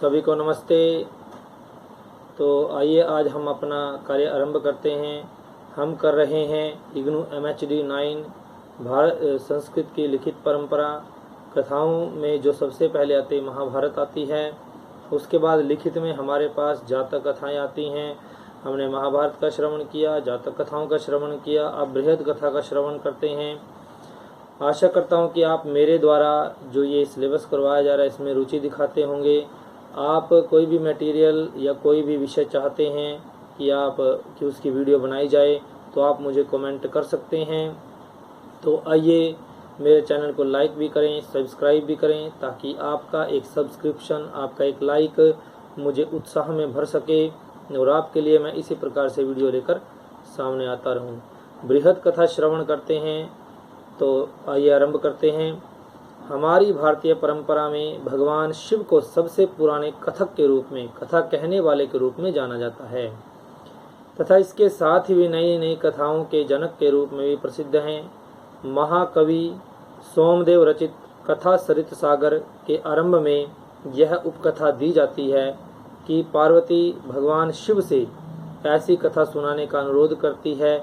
सभी को नमस्ते। तो आइए आज हम अपना कार्य आरंभ करते हैं। हम कर रहे हैं इग्नू MHD 9 भारत संस्कृत की लिखित परंपरा। कथाओं में जो सबसे पहले आती महाभारत आती है, उसके बाद लिखित में हमारे पास जातक कथाएं आती हैं। हमने महाभारत का श्रवण किया, जातक कथाओं का श्रवण किया, अब बृहद कथा का श्रवण करते हैं। आशा करता हूं कि आप मेरे द्वारा जो ये सिलेबस करवाया जा रहा है इसमें रुचि दिखाते होंगे। आप कोई भी मटेरियल या कोई भी विषय चाहते हैं कि उसकी वीडियो बनाई जाए तो आप मुझे कमेंट कर सकते हैं। तो आइए मेरे चैनल को लाइक भी करें, सब्सक्राइब भी करें, ताकि आपका एक सब्सक्रिप्शन, आपका एक लाइक मुझे उत्साह में भर सके और आपके लिए मैं इसी प्रकार से वीडियो लेकर सामने आता रहूं। बृहद कथा श्रवण करते हैं। तो आइए आरंभ करते हैं। हमारी भारतीय परंपरा में भगवान शिव को सबसे पुराने कथक के रूप में, कथा कहने वाले के रूप में जाना जाता है तथा इसके साथ ही वे नई नई कथाओं के जनक के रूप में भी प्रसिद्ध हैं। महाकवि सोमदेव रचित कथा सरित सागर के आरंभ में यह उपकथा दी जाती है कि पार्वती भगवान शिव से ऐसी कथा सुनाने का अनुरोध करती है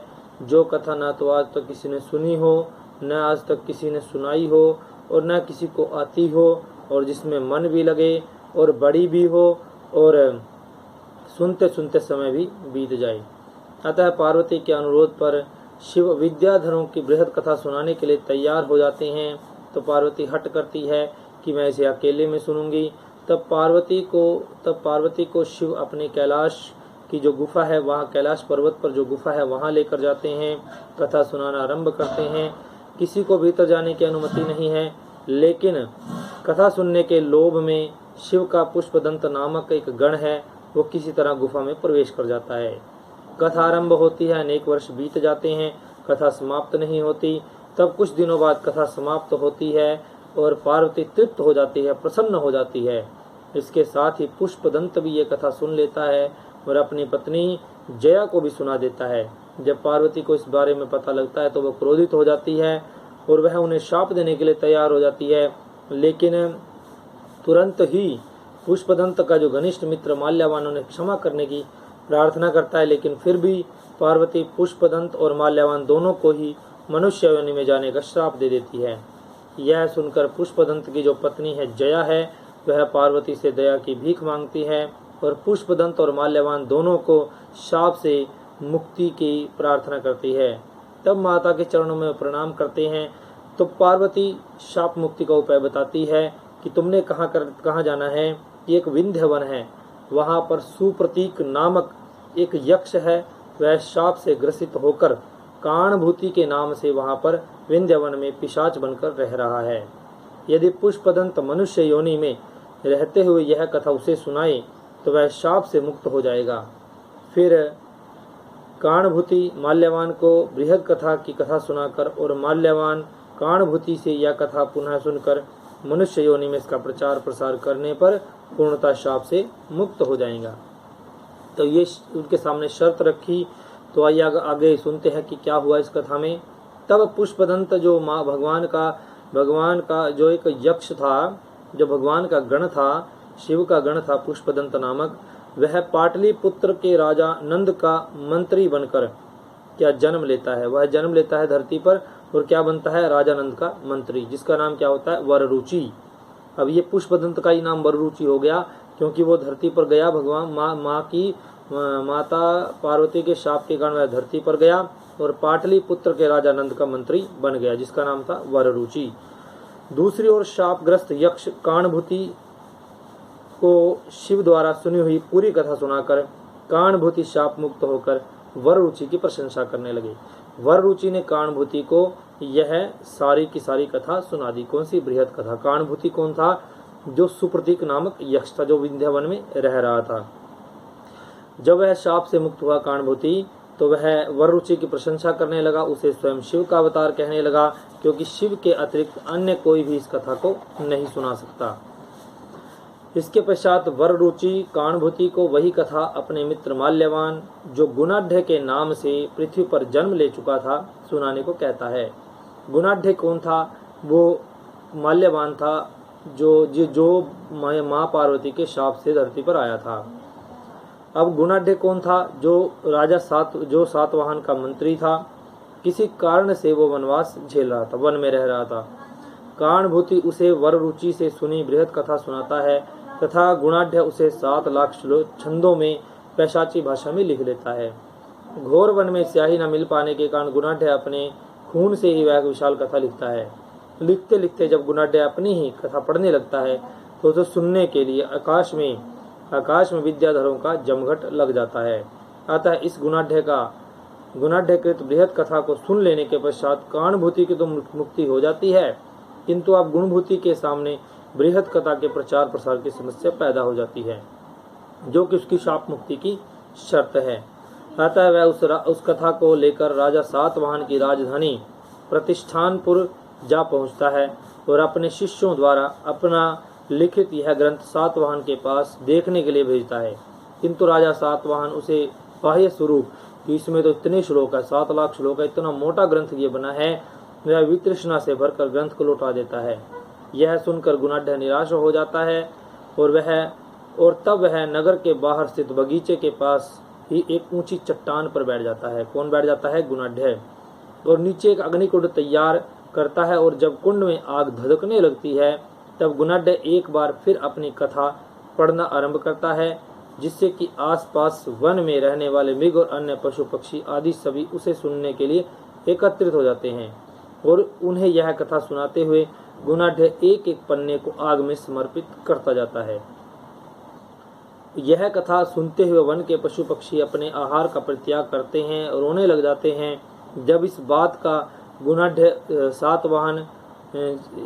जो कथा न तो आज तक किसी ने सुनी हो, न आज तक किसी ने सुनाई हो और न किसी को आती हो, और जिसमें मन भी लगे और बड़ी भी हो और सुनते सुनते समय भी बीत जाए। अतः पार्वती के अनुरोध पर शिव विद्याधरों की बृहद कथा सुनाने के लिए तैयार हो जाते हैं। तो पार्वती हट करती है कि मैं इसे अकेले में सुनूंगी। तब पार्वती को शिव अपने कैलाश की जो गुफा है, वहाँ कैलाश पर्वत पर जो गुफा है वहाँ लेकर जाते हैं। कथा सुनाना आरंभ करते हैं। किसी को भीतर जाने की अनुमति नहीं है, लेकिन कथा सुनने के लोभ में शिव का पुष्पदंत नामक एक गण है, वो किसी तरह गुफा में प्रवेश कर जाता है। कथा आरंभ होती है, अनेक वर्ष बीत जाते हैं, कथा समाप्त नहीं होती। तब कुछ दिनों बाद कथा समाप्त होती है और पार्वती तृप्त हो जाती है, प्रसन्न हो जाती है। इसके साथ ही पुष्पदंत भी ये कथा सुन लेता है और अपनी पत्नी जया को भी सुना देता है। जब पार्वती को इस बारे में पता लगता है तो वह क्रोधित हो जाती है और वह उन्हें शाप देने के लिए तैयार हो जाती है। लेकिन तुरंत ही पुष्पदंत का जो घनिष्ठ मित्र माल्यावान उन्हें क्षमा करने की प्रार्थना करता है, लेकिन फिर भी पार्वती पुष्पदंत और माल्यावान दोनों को ही मनुष्य योनि में जाने का श्राप दे देती है। यह सुनकर पुष्पदंत की जो पत्नी है जया है, वह पार्वती से दया की भीख मांगती है और पुष्पदंत और माल्यावान दोनों को शाप से मुक्ति की प्रार्थना करती है। तब माता के चरणों में प्रणाम करते हैं। तो पार्वती शाप मुक्ति का उपाय बताती है कि तुमने कहाँ जाना है। एक विंध्य वन है, वहाँ पर सुप्रतीक नामक एक यक्ष है, वह शाप से ग्रसित होकर काणभूति के नाम से वहाँ पर विंध्य वन में पिशाच बनकर रह रहा है। यदि पुष्पदंत मनुष्य योनि में रहते हुए यह कथा उसे सुनाए तो वह शाप से मुक्त हो जाएगा। फिर काणभूति माल्यावान को बृहद कथा की कथा सुनाकर और माल्यावान काणभूति से यह कथा पुनः सुनकर मनुष्य योनि में इसका प्रचार प्रसार करने पर पूर्णतः शाप से मुक्त हो जाएगा। तो ये उनके सामने शर्त रखी। तो आइए आगे सुनते हैं कि क्या हुआ इस कथा में। तब पुष्पदंत जो भगवान का जो एक यक्ष था, जो भगवान का गण था, शिव का गण था पुष्पदंत नामक, वह पाटलिपुत्र के राजा नंद का मंत्री बनकर क्या जन्म लेता है। वह जन्म लेता है धरती पर और क्या बनता है, राजा नंद का मंत्री, जिसका नाम क्या होता है, वररुचि। अब ये पुष्पदंत का ही नाम वररुचि हो गया क्योंकि वो धरती पर गया, भगवान माता पार्वती के शाप के कारण वह धरती पर गया और पाटलिपुत्र के राजा नंद का मंत्री बन गया, जिसका नाम था वररुचि। दूसरी ओर शापग्रस्त यक्ष काणभूति को शिव द्वारा सुनी हुई पूरी कथा सुनाकर काणभूति शाप मुक्त होकर वररुचि की प्रशंसा करने लगे। वररुचि ने काणभूति को यह सारी की सारी कथा सुना दी। कौन सी, बृहद कथा। काणभूति कौन था, जो सुप्रतीक नामक यक्ष था, जो विंध्यवन में रह रहा था। जब वह शाप से मुक्त हुआ काणभूति, तो वह वररुचि की प्रशंसा करने लगा, उसे स्वयं शिव का अवतार कहने लगा, क्योंकि शिव के अतिरिक्त अन्य कोई भी इस कथा को नहीं सुना सकता। इसके पश्चात वररुचि काणभूति को वही कथा अपने मित्र माल्यवान, जो गुणाढ़ के नाम से पृथ्वी पर जन्म ले चुका था, सुनाने को कहता है। गुणाढ़ कौन था, वो माल्यवान था, जो माँ पार्वती के शाप से धरती पर आया था। अब गुणाढ़ कौन था? जो सातवाहन का मंत्री था। किसी कारण से वो वनवास झेल रहा था, वन में रह रहा था। कारणभूति उसे वर रुचि से सुनी बृहद कथा सुनाता है तथा गुणाढ़ उसे 7 लाख छंदों में पैशाची भाषा में लिख लेता है। घोर वन में स्याही न मिल पाने के कारण गुणाढ़ अपने खून से ही वह विशाल कथा लिखता है। लिखते लिखते जब गुणाढ़ अपनी ही कथा पढ़ने लगता है तो उसे सुनने के लिए आकाश में विद्याधरों का जमघट लग जाता है। अतः इस गुणाढ़कृत बृहद कथा को सुन लेने के पश्चात कारणभूति की तो मुक्ति हो जाती है, किंतु अब गुणभूति के सामने बृहद कथा के प्रचार प्रसार की समस्या पैदा हो जाती है, जो कि उसकी शाप मुक्ति की शर्त है। अतः वह उस कथा को लेकर राजा सातवाहन की राजधानी प्रतिष्ठानपुर जा पहुंचता है और अपने शिष्यों द्वारा अपना लिखित यह ग्रंथ सातवाहन के पास देखने के लिए भेजता है। किंतु राजा सातवाहन उसे बाह्य स्वरूप कि इसमें तो इतने श्लोक है, 7 लाख श्लोक है, इतना मोटा ग्रंथ ये बना है, वह वितृष्णा से भरकर ग्रंथ को लौटा देता है। यह सुनकर गुणाढ़ निराश हो जाता है और तब वह नगर के बाहर स्थित बगीचे के पास ही एक ऊंची चट्टान पर बैठ जाता है। कौन बैठ जाता है? गुणाढ़। और नीचे एक अग्निकुंड तैयार करता है और जब कुंड में आग धधकने लगती है तब गुणाढ़ एक बार फिर अपनी कथा पढ़ना आरंभ करता है, जिससे कि आसपास वन में रहने वाले मृग और अन्य पशु पक्षी आदि सभी उसे सुनने के लिए एकत्रित हो जाते हैं और उन्हें यह कथा सुनाते हुए गुणाढ़ एक एक पन्ने को आग में समर्पित करता जाता है। यह कथा सुनते हुए वन के पशु पक्षी अपने आहार का परित्याग करते हैं और रोने लग जाते हैं। जब इस बात का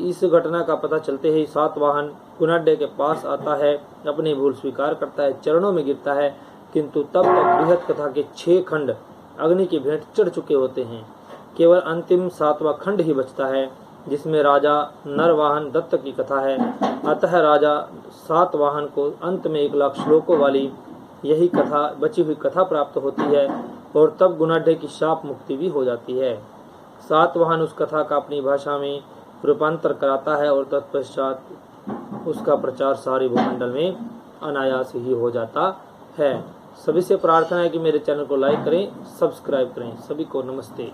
इस घटना का पता चलते ही सातवाहन गुणाढ़ के पास आता है, अपनी भूल स्वीकार करता है, चरणों में गिरता है, किंतु तब तक बृहद कथा के 6 खंड अग्नि की भेंट चढ़ चुके होते हैं। केवल अंतिम 7वां खंड ही बचता है, जिसमें राजा नरवाहन दत्त की कथा है। अतः राजा सातवाहन को अंत में 1 लाख श्लोकों वाली यही कथा, बची हुई कथा प्राप्त होती है और तब गुणाढ़ की शाप मुक्ति भी हो जाती है। सातवाहन उस कथा का अपनी भाषा में रूपांतर कराता है और तत्पश्चात उसका प्रचार सारे भूमंडल में अनायास ही हो जाता है। सभी से प्रार्थना है कि मेरे चैनल को लाइक करें, सब्सक्राइब करें। सभी को नमस्ते।